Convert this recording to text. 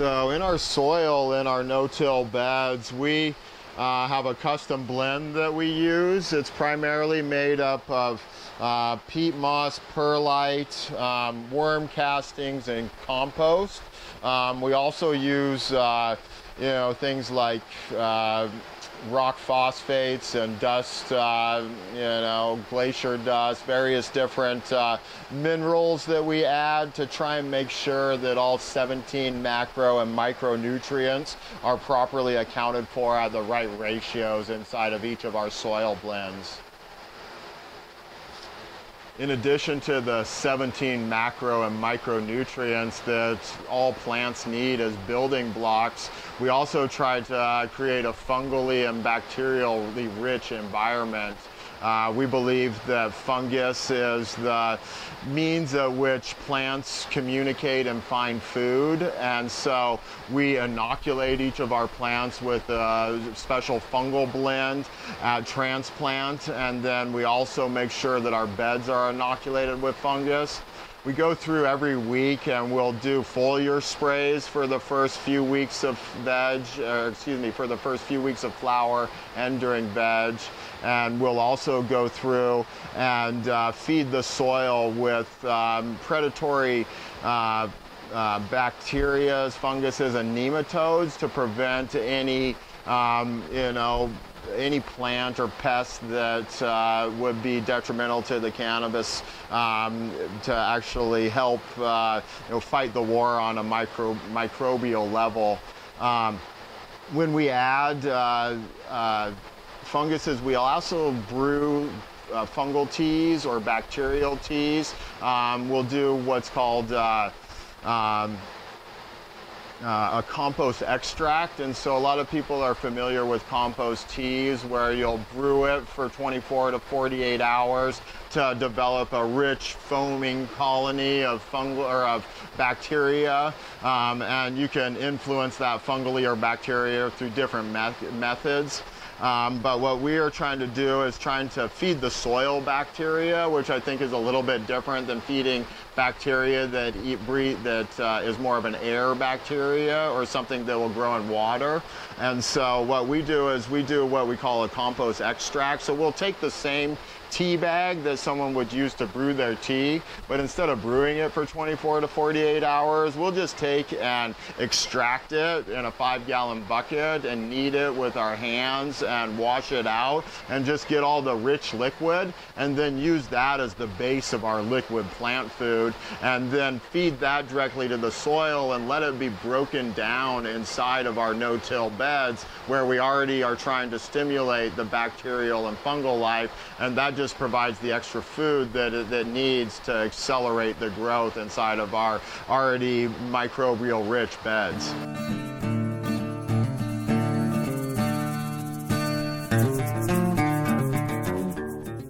So in our soil, in our no-till beds, we have a custom blend that we use. It's primarily made up of peat moss, perlite, worm castings, and compost. We also use things like rock phosphates and dust, glacier dust, various different minerals that we add to try and make sure that all 17 macro and micronutrients are properly accounted for at the right ratios inside of each of our soil blends. In addition to the 17 macro and micronutrients that all plants need as building blocks, we also try to create a fungally and bacterially rich environment. We believe that fungus is the means at which plants communicate and find food, and so we inoculate each of our plants with a special fungal blend at transplant, and then we also make sure that our beds are inoculated with fungus. We go through every week and we'll do foliar sprays for the first few weeks of for the first few weeks of flower and during veg. And we'll also go through and feed the soil with predatory bacteria, funguses, and nematodes to prevent any any plant or pest that would be detrimental to the cannabis, to actually help fight the war on a microbial level. When we add funguses, we also brew fungal teas or bacterial teas. We'll do what's called a compost extract, and so a lot of people are familiar with compost teas, where you'll brew it for 24 to 48 hours to develop a rich foaming colony of fungal or of bacteria, and you can influence that fungally or bacteria through different methods. But what we are trying to do is trying to feed the soil bacteria, which I think is a little bit different than feeding bacteria that is more of an air bacteria or something that will grow in water. And so what we do is we do what we call a compost extract. So we'll take the same tea bag that someone would use to brew their tea, but instead of brewing it for 24 to 48 hours, we'll just take and extract it in a 5-gallon bucket and knead it with our hands and wash it out and just get all the rich liquid, and then use that as the base of our liquid plant food, and then feed that directly to the soil and let it be broken down inside of our no-till beds, where we already are trying to stimulate the bacterial and fungal life, and that just provides the extra food that needs to accelerate the growth inside of our already microbial rich beds.